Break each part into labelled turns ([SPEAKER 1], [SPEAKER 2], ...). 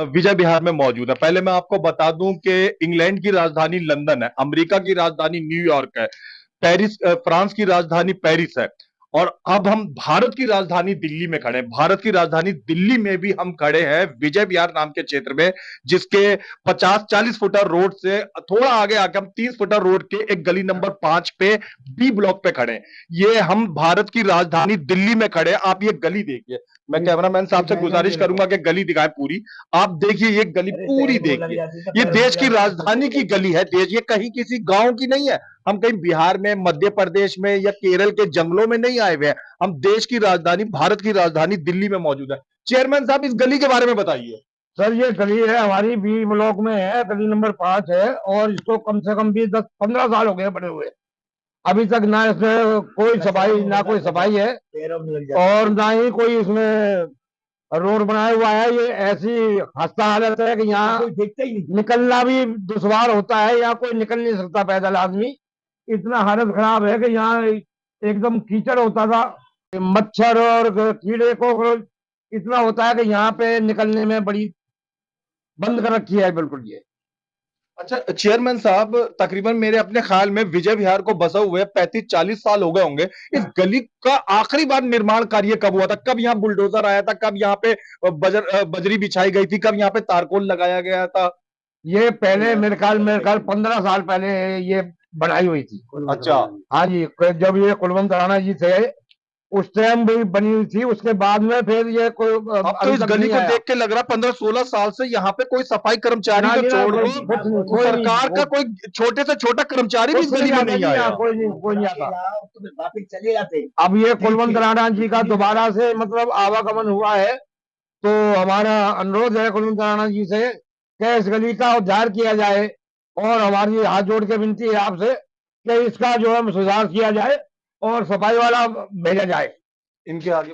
[SPEAKER 1] विजय विहार में मौजूद है। पहले मैं आपको बता दूं कि इंग्लैंड की राजधानी लंदन है, अमेरिका की राजधानी न्यूयॉर्क है, पेरिस फ्रांस की राजधानी पेरिस है, और अब हम भारत की राजधानी दिल्ली में खड़े हैं। भारत की राजधानी दिल्ली में भी हम खड़े हैं विजय विहार नाम के क्षेत्र में, जिसके 50-40 फुटर रोड से थोड़ा आगे आके हम 30 फुटर रोड के एक गली नंबर 5 पे बी ब्लॉक पे खड़े हैं। ये हम भारत की राजधानी दिल्ली में खड़े हैं। आप ये गली देखिए, मैं कैमरामैन साहब से गुजारिश करूंगा कि गली दिखाएं पूरी। आप देखिए ये गली पूरी देखिए, ये देश की राजधानी की गली है। देश, ये कहीं किसी गांव की नहीं है। हम कहीं बिहार में, मध्य प्रदेश में या केरल के जंगलों में नहीं आए हुए हैं। हम देश की राजधानी, भारत की राजधानी दिल्ली में मौजूद है। चेयरमैन साहब, इस गली के बारे में बताइए।
[SPEAKER 2] सर, ये गली है हमारी बी ब्लॉक में है, गली नंबर 5 है, और इसको कम से कम भी 10-15 साल हो गए बने हुए। अभी तक ना इसमें कोई सफाई, ना कोई सफाई है, और ना ही कोई इसमें रोड बनाया हुआ है। ये ऐसी खस्ता हालत है कि यहाँ निकलना भी दुश्वार होता है, यहाँ कोई निकल नहीं सकता पैदल आदमी। इतना हालत खराब है कि यहाँ एकदम कीचड़ होता था, मच्छर और कीड़े को इतना होता है कि यहाँ पे निकलने में बड़ी बंद कर रखी है बिल्कुल ये।
[SPEAKER 1] अच्छा चेयरमैन साहब, तकरीबन मेरे अपने ख्याल में विजय विहार को बसा हुए 35-40 साल हो गए होंगे। इस गली का आखिरी बार निर्माण कार्य कब हुआ था? कब यहाँ बुलडोजर आया था? कब यहाँ पे बजरी बिछाई गई थी? कब यहाँ पे तारकोल लगाया गया था?
[SPEAKER 2] ये पहले मेरे ख्याल 15 साल पहले ये बनाई हुई थी।
[SPEAKER 1] अच्छा,
[SPEAKER 2] हाँ जी, जब ये कुलवंत राणा जी थे उस टाइम भी बनी हुई थी। उसके बाद में फिर ये कोई
[SPEAKER 1] अब तो इस गली को देख के लग रहा 15-16 साल से यहाँ पे कोई सफाई कर्मचारी को छोड़ दो, सरकार का कोई छोटे से छोटा कर्मचारी भी इस गली में नहीं आया।
[SPEAKER 2] कोई नहीं आता, वापिस चले जाते। अब ये कुलवंत राणा जी का दोबारा से मतलब आवागमन हुआ है, तो हमारा अनुरोध है कुलवंत राणा जी से कि इस गली का उद्धार किया जाए, और हमारी हाथ जोड़ के विनती है आपसे कि इसका जो है सुधार किया जाए और सफाई वाला भेजा जाए।
[SPEAKER 1] इनके आगे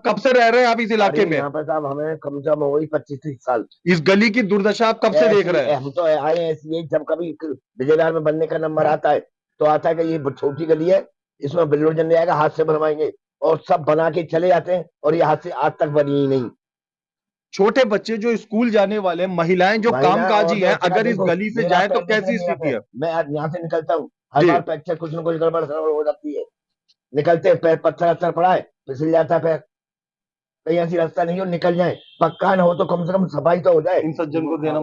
[SPEAKER 1] कब से रह रहे हैं आप इस इलाके में?
[SPEAKER 2] यहाँ पर साहब हमें कम से कम वही 25-30 साल।
[SPEAKER 1] इस गली की दुर्दशा आप कब से देख रहे हैं?
[SPEAKER 2] हम तो आए ऐसी, जब कभी विजय विहार में बनने का नंबर आता है तो आता है कि ये छोटी गली है, इसमें बिल्डर जन आएगा, हाथ से बनवाएंगे, और सब बना के चले जाते हैं, और ये हाथ से आज तक बनी ही नहीं।
[SPEAKER 1] छोटे बच्चे जो स्कूल जाने वाले, महिलाएं जो कामकाजी हैं, अगर इस गली से जाए तो कैसी स्थिति है?
[SPEAKER 2] मैं आज यहाँ से निकलता हूँ, हर बार पैर कुछ न कुछ गड़बड़ हो जाती है। निकलते पैर पत्थर पड़ा है, फिसल जाता है पैर। कहीं ऐसी रास्ता नहीं हो निकल जाए, पक्का न हो तो कम से कम सफाई तो हो जाए।
[SPEAKER 1] इन सज्जन को देना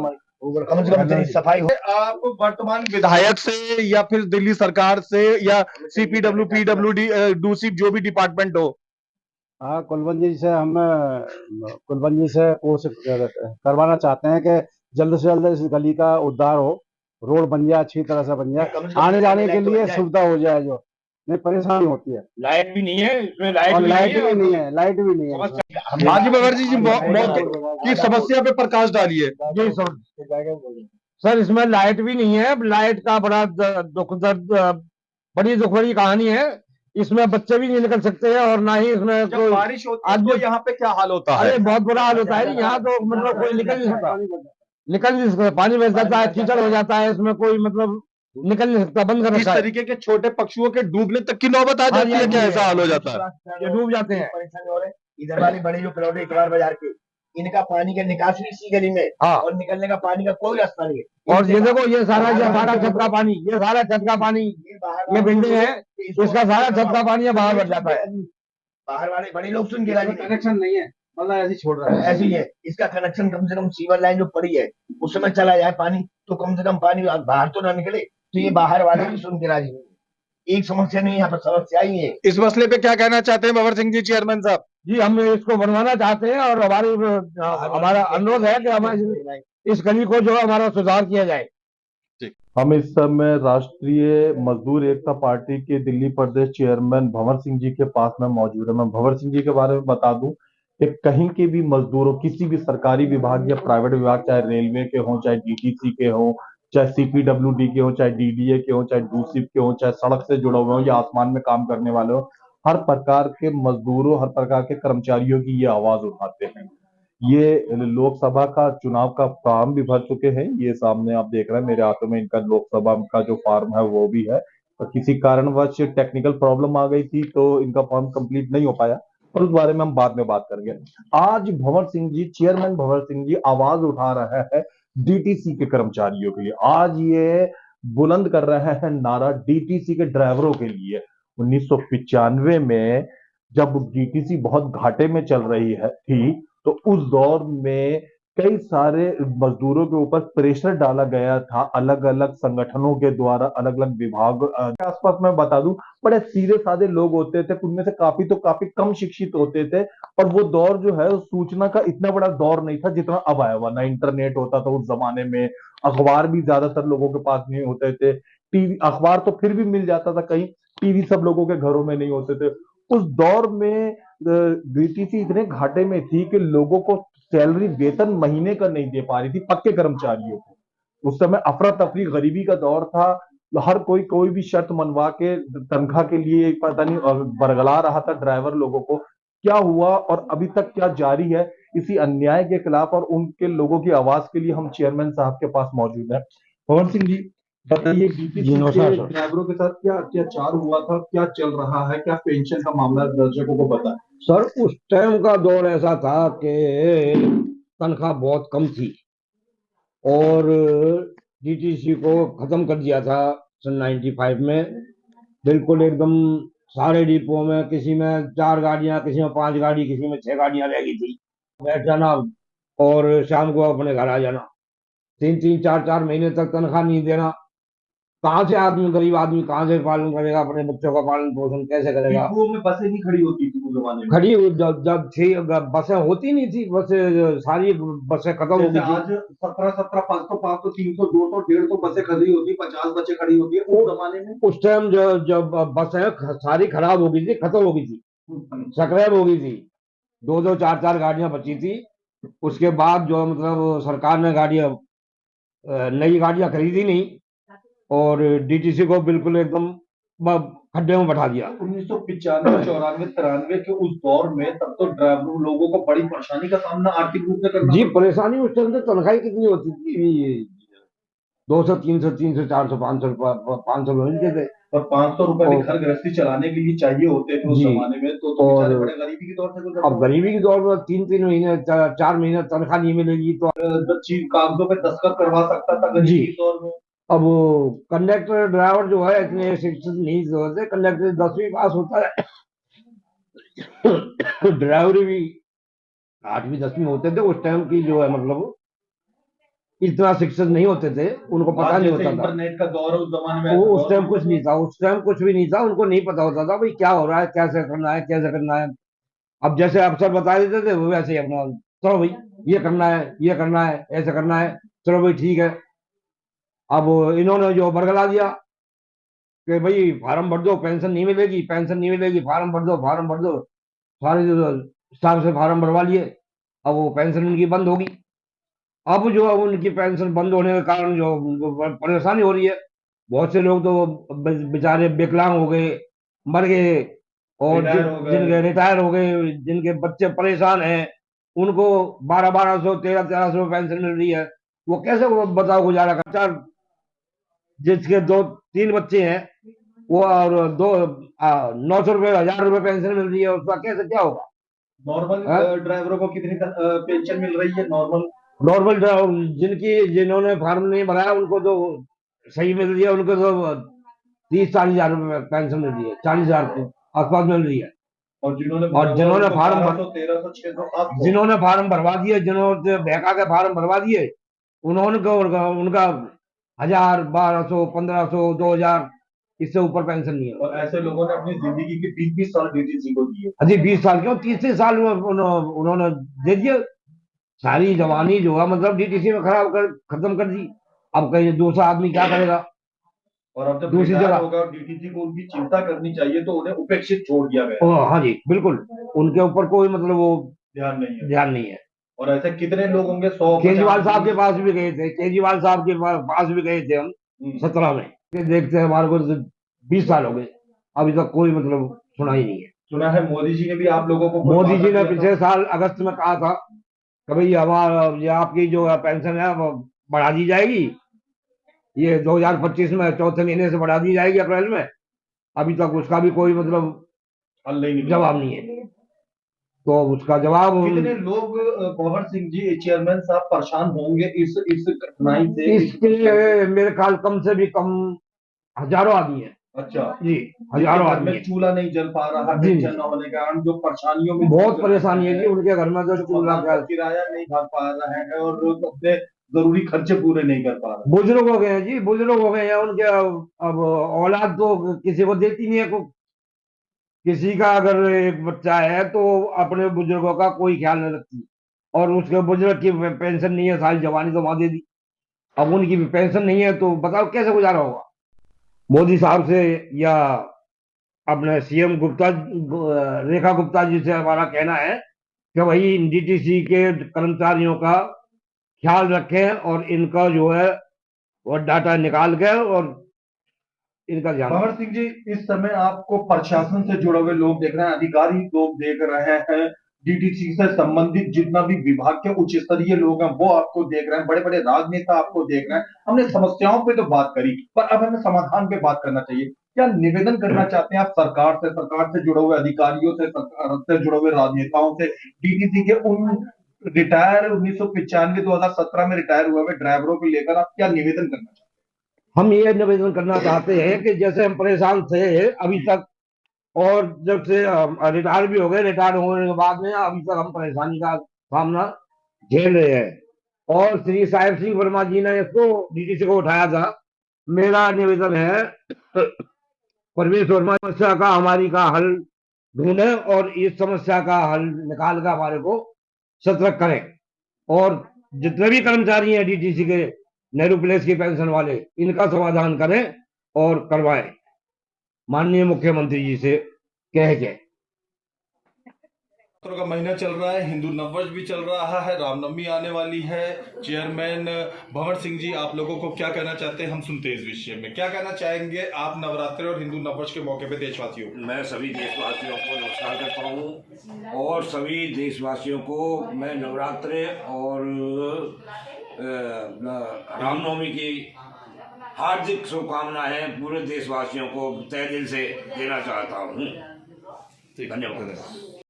[SPEAKER 2] कम से कम सफाई हो।
[SPEAKER 1] आप वर्तमान विधायक से या फिर दिल्ली सरकार से या सीपीडब्ल्यू, पीडब्ल्यूडी, दूसरी जो भी डिपार्टमेंट हो?
[SPEAKER 3] हाँ, कुलवंत जी से हम कुलवंत जी से कोशिश करवाना चाहते हैं कि जल्द से जल्द इस गली का उद्धार हो, रोड बन जाए, अच्छी तरह से बन जाए, आने जाने के लिए सुविधा हो जाए, जो नहीं परेशानी होती है।
[SPEAKER 2] लाइट भी नहीं है इसमें,
[SPEAKER 3] लाइट भी नहीं है, लाइट भी नहीं है।
[SPEAKER 1] हाजी बगर्जी जी मौके की समस्या पे प्रकाश डालिए।
[SPEAKER 2] जी सर, इसमें लाइट भी नहीं है। लाइट का बड़ा बड़ी दुख भरी कहानी है। इसमें बच्चे भी नहीं निकल सकते हैं, और ना ही इसमें
[SPEAKER 1] कोई बारिश होती है तो यहाँ पे क्या हाल होता है?
[SPEAKER 2] अरे बहुत बुरा हाल होता है। यहाँ तो मतलब कोई निकल नहीं सकता, पानी बह जाता है, कीचड़ हो जाता है, इसमें कोई मतलब निकल नहीं सकता, बंद कर रखा है।
[SPEAKER 1] इस तरीके के छोटे पक्षियों के डूबने तक की नौबत आ जाती है क्या? ऐसा हाल हो जाता है,
[SPEAKER 2] ये डूब जाते हैं। परेशानी हो रहे इधर वाली बड़ी जो प्लॉट है इकबार बाजार के, इनका पानी का निकासी इसी गली में, और निकलने का पानी का कोई रास्ता नहीं है। और ये देखो, ये सारा छत का पानी, ये सारा छत का पानी, ये बिल्डिंग है, इसका सारा छत का पानी बाहर बढ़ जाता है। बाहर वाले बड़े लोग सुन के
[SPEAKER 3] कनेक्शन नहीं है, मतलब ऐसे छोड़ रहा है।
[SPEAKER 2] ऐसे ही है, इसका कनेक्शन कम से कम सीवर लाइन जो पड़ी है उसमें चला जाए पानी, तो कम से कम पानी बाहर तो ना निकले। तो ये बाहर वाले भी सुन के राजी नहीं। एक समस्या नहीं, यहाँ पर समस्या ही है।
[SPEAKER 1] इस मसले पे क्या कहना चाहते हैं भंवर सिंह जी, चेयरमैन साहब?
[SPEAKER 2] जी, हम इसको बनवाना चाहते हैं, और हमारा अनुरोध है कि हमारे इस गली को जो हमारा सुधार किया जाए।
[SPEAKER 1] हम इस समय राष्ट्रीय मजदूर एकता पार्टी के दिल्ली प्रदेश चेयरमैन भंवर सिंह जी के पास में मौजूद है। मैं भंवर सिंह जी के बारे में बता दूं कि कहीं के भी मजदूरों, किसी भी सरकारी विभाग या प्राइवेट विभाग, चाहे रेलवे के हों, चाहे डीटीसी के हों, चाहे सीपीडब्ल्यूडी के हों, चाहे डीडीए के हों, चाहे डूसिप के हों, चाहे सड़क से जुड़े हुए हों या आसमान में काम करने वाले हों, हर प्रकार के मजदूरों, हर प्रकार के कर्मचारियों की ये आवाज उठाते हैं। ये लोकसभा का चुनाव का फॉर्म भी भर चुके हैं। ये सामने आप देख रहे हैं मेरे हाथों में, इनका लोकसभा का जो फॉर्म है वो भी है। तो किसी कारणवश टेक्निकल प्रॉब्लम आ गई थी तो इनका फॉर्म कंप्लीट नहीं हो पाया, पर उस बारे में हम बाद में बात करेंगे। आज भंवर सिंह जी, चेयरमैन भंवर सिंह जी आवाज उठा रहा है डीटीसी के कर्मचारियों के लिए। आज ये बुलंद कर रहे हैं नारा डीटीसी के ड्राइवरों के लिए। 1995 में जब डीटीसी बहुत घाटे में चल रही है थी, तो उस दौर में कई सारे मजदूरों के ऊपर प्रेशर डाला गया था अलग अलग संगठनों के द्वारा, अलग अलग विभाग के आसपास। मैं बता दूं, बड़े सीधे साधे लोग होते थे, उनमें से काफी तो काफी कम शिक्षित होते थे। और वो दौर जो है, उस सूचना का इतना बड़ा दौर नहीं था जितना अब आया हुआ। ना इंटरनेट होता था उस जमाने में, अखबार भी ज्यादातर लोगों के पास नहीं होते थे, टीवी अखबार तो फिर भी मिल जाता था कहीं, टीवी सब लोगों के घरों में नहीं होते थे। उस दौर में बीटीसी इतने घाटे में थी कि लोगों को सैलरी, वेतन महीने का नहीं दे पा रही थी, पक्के कर्मचारियों को। उस समय अफरा तफरी, गरीबी का दौर था। हर कोई कोई भी शर्त मनवा के तनख्वाह के लिए पता नहीं बरगला रहा था ड्राइवर लोगों को। क्या हुआ और अभी तक क्या जारी है, इसी अन्याय के खिलाफ और उनके लोगों की आवाज के लिए हम चेयरमैन साहब के पास मौजूद हैं। पवन सिंह जी, बताइए बीटीसी के ड्राइवरों के साथ क्या अत्याचार हुआ था, क्या चल रहा है, क्या पेंशन का मामला दर्शकों को बताएं।
[SPEAKER 2] सर, उस टाइम का दौर ऐसा था कि तनख्वाह बहुत कम थी और डीटीसी को खत्म कर दिया था सन 95 में। बिल्कुल एकदम सारे डिपो में, किसी में 4 गाड़ियां, किसी में 5 गाड़ी, किसी में 6 गाड़ियां रह गई थी। बैठ जाना और शाम को अपने घर आ जाना। 3-3, 4-4 महीने तक तनख्वाह नहीं देना। कहाँ से आदमी, गरीब आदमी कहाँ से पालन करेगा, अपने बच्चों का पालन पोषण कैसे करेगा।
[SPEAKER 1] डिपुओं में बसें नहीं खड़ी होती थी उस जमाने में।
[SPEAKER 2] खड़ी जब जब थी, बसें होती नहीं थी, बसें सारी बसें खत्म हो गई थी।
[SPEAKER 1] आज 17 500 300 200 150 बसें खड़ी होती, 50 बसें खड़ी होती है। उस जमाने में,
[SPEAKER 2] उस टाइम जब बसें सारी खराब हो गई थी, खत्म हो गई थी, स्क्रैप हो गई थी। 2-2 4-4 गाड़ियां बची थी। उसके बाद जो मतलब सरकार ने गाड़ियां, नई गाड़ियां खरीदी नहीं और डीटीसी को बिल्कुल एकदम खड्डे में बैठा दिया।
[SPEAKER 1] 1995 94 93 के उस दौर में तब तो ड्राइवर लोगों को बड़ी परेशानी का सामना आर्थिक रूप से करना
[SPEAKER 2] जी, परेशानी उस टाइम से तनख्वाही कितनी होती थी, 200 300 300 400 500 500 मिलते थे।
[SPEAKER 1] और 500 रुपए भी घर गृहस्थी चलाने के लिए चाहिए होते थे उस जमाने में। तो बेचारे बड़े गरीबी के दौर से गुजर।
[SPEAKER 2] अब गरीबी के दौर में 3-3 महीने 4 महीने तनख्वाह नहीं मिलेगी तो
[SPEAKER 1] चीज कागजों पे दस्तखत करवा सकता था गरीबी के दौर में।
[SPEAKER 2] अब कंडक्टर ड्राइवर जो है इतने शिक्षित नहीं होते। कंडक्टर 10वीं पास होता है, ड्राइवर भी 8वीं 10वीं होते थे उस टाइम की जो है, मतलब इतना शिक्षित नहीं होते थे, उनको पता नहीं होता था।
[SPEAKER 1] इंटरनेट का दौर उस जमाने में,
[SPEAKER 2] वो उस टाइम कुछ नहीं था, उस टाइम कुछ भी नहीं था, उनको नहीं पता होता था भाई क्या हो रहा है, कैसे करना है, कैसे करना है। अब जैसे अफसर बता देते थे वो वैसे ही अपना, चलो भाई ये करना है, ये करना है, ऐसे करना है, चलो भाई ठीक है। अब इन्होंने जो बरगला दिया कि भाई फार्म भर दो, पेंशन नहीं मिलेगी, पेंशन नहीं मिलेगी, फार्म भर दो, फार्म भर दो। सारे जो हिसाब से फार्म भरवा लिए। अब वो पेंशन उनकी बंद होगी। अब जो उनकी पेंशन बंद होने के कारण जो परेशानी हो रही है, बहुत से लोग तो बेचारे विकलांग हो गए, मर गए, और जिनके रिटायर हो गए, जिनके बच्चे परेशान हैं, उनको 1200 1300 पेंशन मिल रही है। वो कैसे बताओ गुजारा करता। जिसके 2-3 बच्चे हैं वो, और 900 रुपए 1000 रुपए पेंशन मिल रही है, उसका कैसे क्या होगा।
[SPEAKER 1] नॉर्मल ड्राइवरों को कितनी पेंशन मिल रही है?
[SPEAKER 2] नॉर्मल जिन्होंने फार्म नहीं भराया उनको तो सही मिल रही है, उनको तो 30-40 हजार रुपए पेंशन मिल रही है, 40 हजार के आसपास मिल रही है। और जिन्होंने फार्म भरवा दिए, जिन्होंने बहका के फार्म भरवा दिए, उन्होंने उनका 1000 1200 1500 2000 इससे ऊपर पेंशन नहीं है।
[SPEAKER 1] और ऐसे लोगों ने अपनी जिंदगी की 20-20 साल डीटीसी को दिए।
[SPEAKER 2] अजी 20 साल क्यों, 30 साल में उन्होंने दे दिए। सारी जवानी जो है मतलब डीटीसी में खत्म कर दी। अब कहीं दूसरा आदमी क्या करेगा।
[SPEAKER 1] और अब जब दूसरी जगह होगा, डीटीसी को उनकी चिंता करनी चाहिए तो उन्हें उपेक्षित छोड़ दिया गया।
[SPEAKER 2] हाँ जी, बिल्कुल, उनके ऊपर कोई मतलब वो
[SPEAKER 1] ध्यान नहीं है।
[SPEAKER 2] और ऐसे कितने लोग होंगे, 100। केजरीवाल साहब के पास भी गए थे, केजरीवाल साहब के पास भी गए थे हम 17 में। देखते हमारे को 20 साल हो गए, अभी तक कोई मतलब सुनाई नहीं है।
[SPEAKER 1] सुना है मोदी जी ने भी आप लोगों को,
[SPEAKER 2] मोदी जी ने पिछले साल अगस्त में कहा था कि भाई हमारा आपकी जो पेंशन है वो बढ़ा दी जाएगी, ये 2025 में चौथे महीने से बढ़ा दी जाएगी अप्रैल में। अभी तक उसका भी कोई मतलब जवाब नहीं है। तो उसका जवाब
[SPEAKER 1] कितने लोग भंवर सिंह जी चेयरमैन साहब परेशान होंगे इस कठिनाई से?
[SPEAKER 2] इसके मेरे ख्याल कम से भी कम हजारों आदमी है।
[SPEAKER 1] अच्छा
[SPEAKER 2] जी, हजारों
[SPEAKER 1] घर
[SPEAKER 2] आदमी
[SPEAKER 1] में
[SPEAKER 2] है।
[SPEAKER 1] चूल्हा नहीं जल पा रहा है,
[SPEAKER 2] जी।
[SPEAKER 1] पेंशन न होने के कारण जो परेशानियों में
[SPEAKER 2] बहुत परेशानी है जी उनके घर में, तो
[SPEAKER 1] जो
[SPEAKER 2] चूल्हा
[SPEAKER 1] मकान
[SPEAKER 2] का
[SPEAKER 1] का किराया नहीं भर पा रहा है और लोग अपने जरूरी खर्चे पूरे नहीं कर पा रहे।
[SPEAKER 2] बुजुर्ग हो गए हैं जी, बुजुर्ग हो गए हैं उनके। अब औलाद तो किसी को देती नहीं है को। किसी का अगर एक बच्चा है तो अपने बुजुर्गों का कोई ख्याल नहीं रखती, और उसके बुजुर्ग की पेंशन नहीं है, सारी जवानी तो वहां दे दी। अब उनकी भी पेंशन नहीं है तो बताओ कैसे गुजारा होगा मोदी साहब से, या अपने सीएम गुप्ता, रेखा गुप्ता जी से हमारा कहना है कि वही डीटीसी के कर्मचारियों का ख्याल रखें और इनका जो है वो डाटा निकाल के और इनका ध्यान
[SPEAKER 1] भंवर
[SPEAKER 2] रखें।
[SPEAKER 1] सिंह जी, इस समय आपको प्रशासन से जुड़े हुए लोग देख रहे हैं, अधिकारी लोग देख रहे हैं, डीटीसी से संबंधित जितना भी विभाग के उच्च स्तरीय लोग हैं वो आपको देख रहे हैं, बड़े बड़े राजनेता आपको देख रहे हैं। हमने समस्याओं पे तो बात करी, पर अब हमें समाधान पे बात करना चाहिए। क्या निवेदन करना चाहते हैं आप सरकार से जुड़े हुए अधिकारियों से, सरकार से जुड़े हुए राजनेताओं से, डीटीसी के उन रिटायर 1995 2017 में रिटायर हुए ड्राइवरों को लेकर आप क्या निवेदन करना चाहते हैं?
[SPEAKER 2] हम ये निवेदन करना चाहते हैं कि जैसे हम परेशान थे अभी तक, और जब से रिटायर भी हो गए, रिटायर होने के बाद में अभी तक हम परेशानी का सामना झेल रहे हैं। और श्री साहिब सिंह वर्मा जी ने इसको डीटीसी को उठाया था। मेरा निवेदन है परवेश वर्मा समस्या का हमारी का हल ढूंढे और इस समस्या का हल निकाल कर हमारे को सतर्क करें, और जितने भी कर्मचारी हैं डीटीसी के, नेहरू प्लेस की पेंशन वाले, इनका समाधान करें और करवाएं माननीय मुख्यमंत्री जी से कह के।
[SPEAKER 1] का महीना चल रहा है, हिंदू नववर्ष भी चल रहा है, रामनवमी आने वाली है। चेयरमैन भंवर सिंह जी, आप लोगों को क्या कहना चाहते हैं? हम सुनते हैं इस विषय में, क्या कहना चाहेंगे आप नवरात्रि और हिंदू नववर्ष के मौके पे देशवासियों को?
[SPEAKER 4] मैं सभी देशवासियों को नमस्कार करता हूँ और सभी देशवासियों को मैं नवरात्रि और रामनवमी की हार्दिक शुभकामनाएं पूरे देशवासियों को तहे दिल से देना चाहता हूँ। धन्यवाद।